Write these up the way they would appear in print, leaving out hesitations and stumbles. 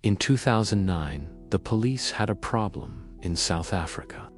In 2009, the police had a problem in South Africa.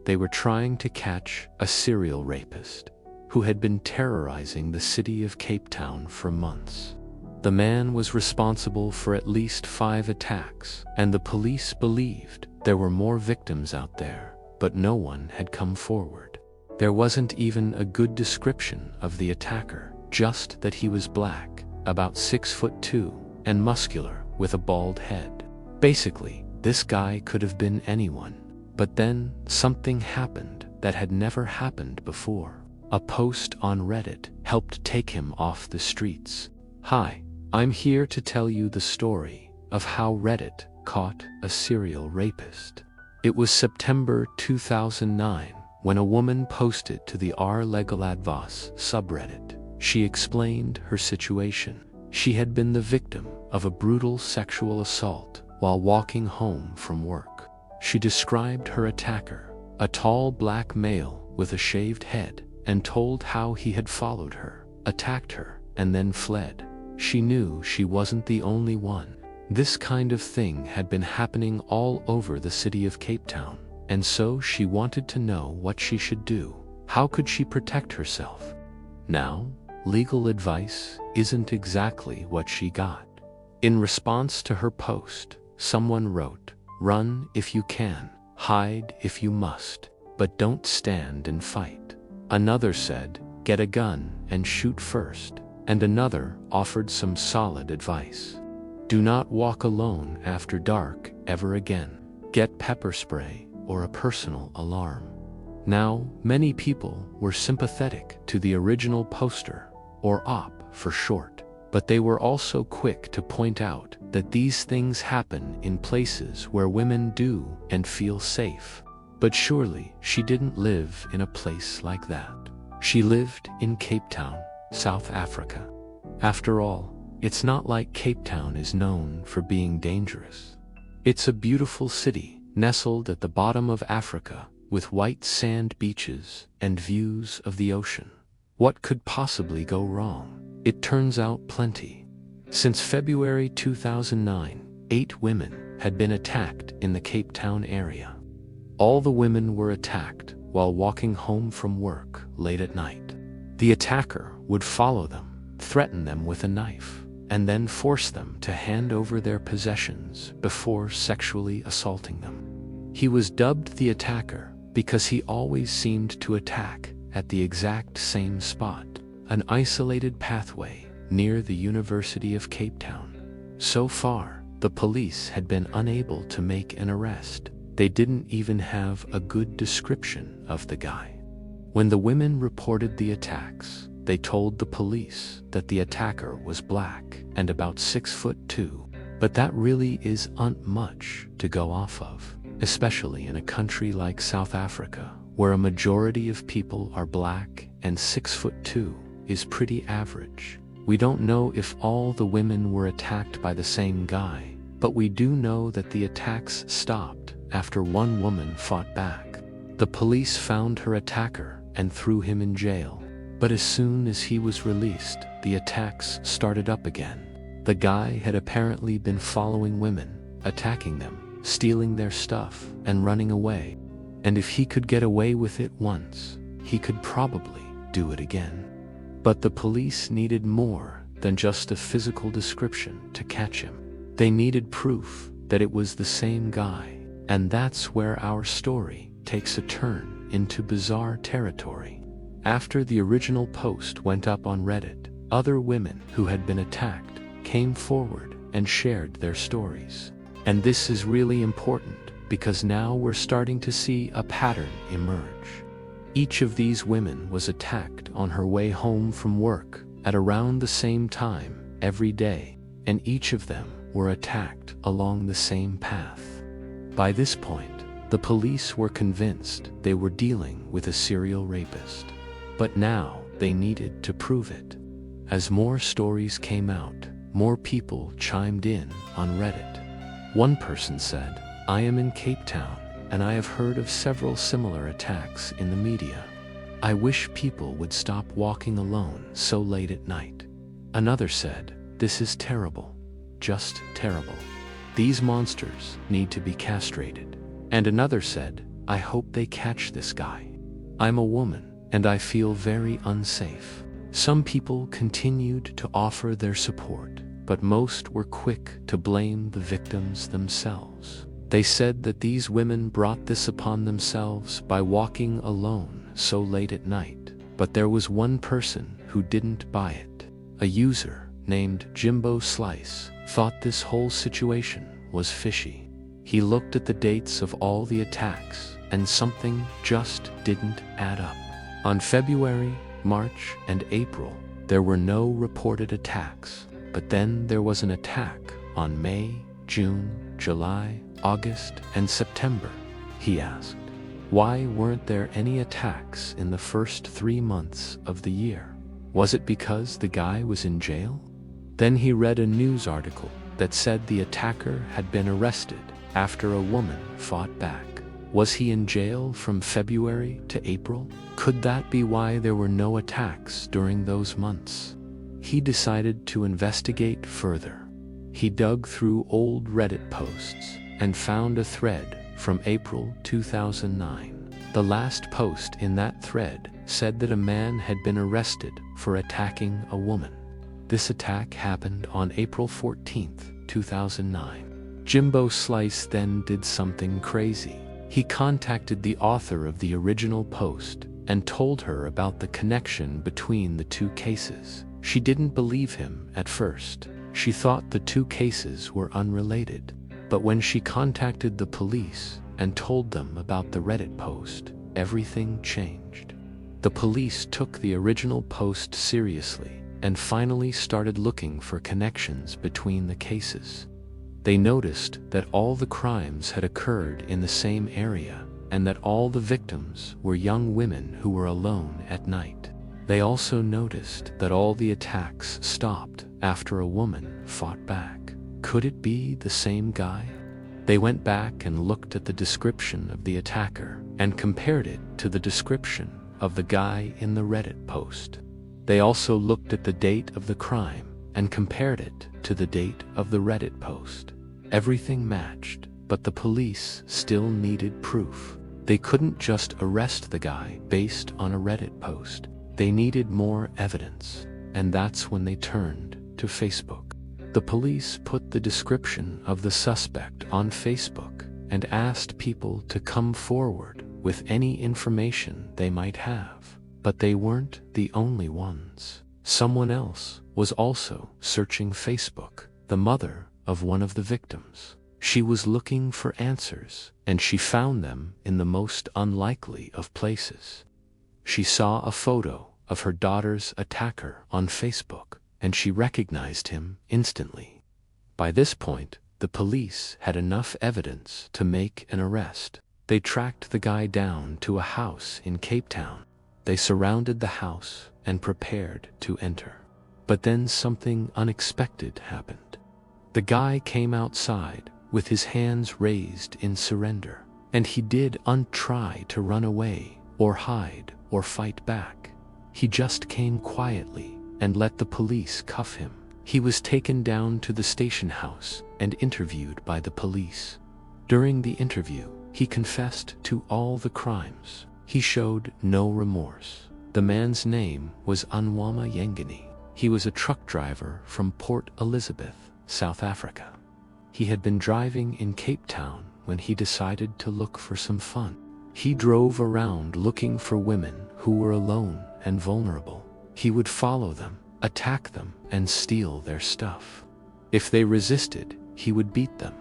They were trying to catch a serial rapist who had been terrorizing the city of Cape Town for months. The man was responsible for at least 5 attacks, and the police believed there were more victims out there, but no one had come forward. There wasn't even a good description of the attacker, just that he was black, about 6'2", and muscular with a bald head. Basically, this guy could have been anyone. But then something happened that had never happened before. A post on Reddit helped take him off the streets. Hi, I'm here to tell you the story of how Reddit caught a serial rapist. It was September 2009 when a woman posted to the R Legal Advice subreddit. She explained her situation. She had been the victim of a brutal sexual assault while walking home from work. She described her attacker, a tall black male with a shaved head, and told how he had followed her, attacked her, and then fled. She knew she wasn't the only one. This kind of thing had been happening all over the city of Cape Town, and so she wanted to know what she should do. How could she protect herself? Now, legal advice isn't exactly what she got. In response to her post, someone wrote, "Run if you can, hide if you must, but don't stand and fight." Another said, "Get a gun and shoot first." And another offered some solid advice. Do not walk alone after dark ever again. Get pepper spray or a personal alarm. Now, many people were sympathetic to the original poster, or OP for short, but they were also quick to point out that these things happen in places where women do and feel safe. But surely she didn't live in a place like that. She lived in Cape Town, South Africa. After all, it's not like Cape Town is known for being dangerous. It's a beautiful city nestled at the bottom of Africa with white sand beaches and views of the ocean. What could possibly go wrong? It turns out plenty. Since February 2009, 8 women had been attacked in the Cape Town area. All the women were attacked while walking home from work late at night. The attacker would follow them, threaten them with a knife, and then force them to hand over their possessions before sexually assaulting them. He was dubbed the attacker because he always seemed to attack at the exact same spot, an isolated pathway near the University of Cape Town. So far, the police had been unable to make an arrest. They didn't even have a good description of the guy. When the women reported the attacks, they told the police that the attacker was black and about 6'2", but that really isn't much to go off of, especially in a country like South Africa, where a majority of people are black and 6'2" is pretty average. We don't know if all the women were attacked by the same guy, but we do know that the attacks stopped after one woman fought back. The police found her attacker and threw him in jail. But as soon as he was released, the attacks started up again. The guy had apparently been following women, attacking them, stealing their stuff, and running away. And if he could get away with it once, he could probably do it again. But the police needed more than just a physical description to catch him. They needed proof that it was the same guy. And that's where our story takes a turn into bizarre territory. After the original post went up on Reddit, other women who had been attacked came forward and shared their stories. And this is really important because now we're starting to see a pattern emerge. Each of these women was attacked on her way home from work at around the same time every day, and each of them were attacked along the same path. By this point, the police were convinced they were dealing with a serial rapist. But now they needed to prove it. As more stories came out, more people chimed in on Reddit. One person said, "I am in Cape Town, and I have heard of several similar attacks in the media. I wish people would stop walking alone so late at night." Another said, "This is terrible, just terrible." "These monsters need to be castrated." And another said, "I hope they catch this guy. I'm a woman, and I feel very unsafe." Some people continued to offer their support, but most were quick to blame the victims themselves. They said that these women brought this upon themselves by walking alone so late at night. But there was one person who didn't buy it. A user named Jimbo Slice thought this whole situation was fishy. He looked at the dates of all the attacks, and something just didn't add up. On February, March, and April, there were no reported attacks. But then there was an attack on May, June, July, August, and September. He asked, why weren't there any attacks in the first 3 months of the year? Was it because the guy was in jail? Then he read a news article that said the attacker had been arrested after a woman fought back. Was he in jail from February to April? Could that be why there were no attacks during those months? He decided to investigate further. He dug through old Reddit posts and found a thread from April 2009. The last post in that thread said that a man had been arrested for attacking a woman. This attack happened on April 14th, 2009. Jimbo Slice then did something crazy. He contacted the author of the original post and told her about the connection between the two cases. She didn't believe him at first. She thought the two cases were unrelated. But when she contacted the police and told them about the Reddit post, everything changed. The police took the original post seriously and finally started looking for connections between the cases. They noticed that all the crimes had occurred in the same area and that all the victims were young women who were alone at night. They also noticed that all the attacks stopped after a woman fought back. Could it be the same guy? They went back and looked at the description of the attacker and compared it to the description of the guy in the Reddit post. They also looked at the date of the crime and compared it to the date of the Reddit post. Everything matched, but the police still needed proof. They couldn't just arrest the guy based on a Reddit post. They needed more evidence, and that's when they turned to Facebook. The police put the description of the suspect on Facebook and asked people to come forward with any information they might have. But they weren't the only ones. Someone else was also searching Facebook, the mother of one of the victims. She was looking for answers, and she found them in the most unlikely of places. She saw a photo of her daughter's attacker on Facebook, and she recognized him instantly. By this point, the police had enough evidence to make an arrest. They tracked the guy down to a house in Cape Town. They surrounded the house and prepared to enter. But then something unexpected happened. The guy came outside with his hands raised in surrender, and he didn't try to run away or hide or fight back. He just came quietly and let the police cuff him. He was taken down to the station house and interviewed by the police. During the interview, he confessed to all the crimes. He showed no remorse. The man's name was Unwama Yengeni. He was a truck driver from Port Elizabeth, South Africa. He had been driving in Cape Town when he decided to look for some fun. He drove around looking for women who were alone and vulnerable. He would follow them, attack them, and steal their stuff. If they resisted, he would beat them.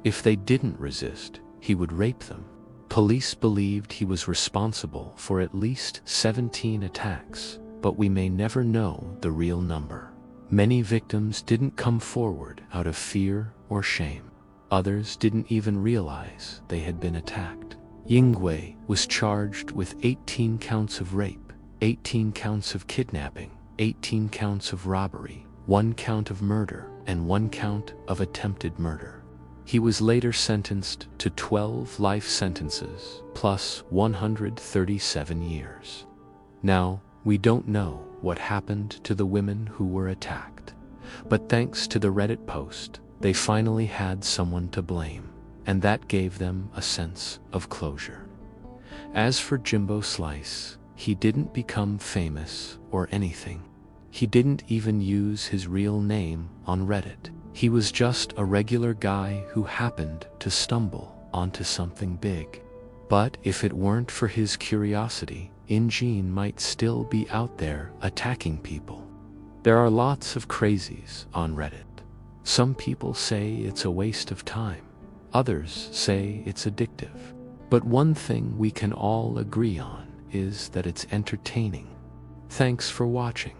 If they didn't resist, he would rape them. Police believed he was responsible for at least 17 attacks, but we may never know the real number. Many victims didn't come forward out of fear or shame. Others didn't even realize they had been attacked. Yingwei was charged with 18 counts of rape, 18 counts of kidnapping, 18 counts of robbery, 1 count of murder, and 1 count of attempted murder. He was later sentenced to 12 life sentences plus 137 years. Now, we don't know what happened to the women who were attacked, but thanks to the Reddit post, They finally had someone to blame, and that gave them a sense of closure. As for Jimbo Slice, he didn't become famous or anything. He didn't even use his real name on Reddit. He was just a regular guy who happened to stumble onto something big. But if it weren't for his curiosity, Ingene might still be out there attacking people. There are lots of crazies on Reddit. Some people say it's a waste of time. Others say it's addictive. But one thing we can all agree on is that it's entertaining. Thanks for watching.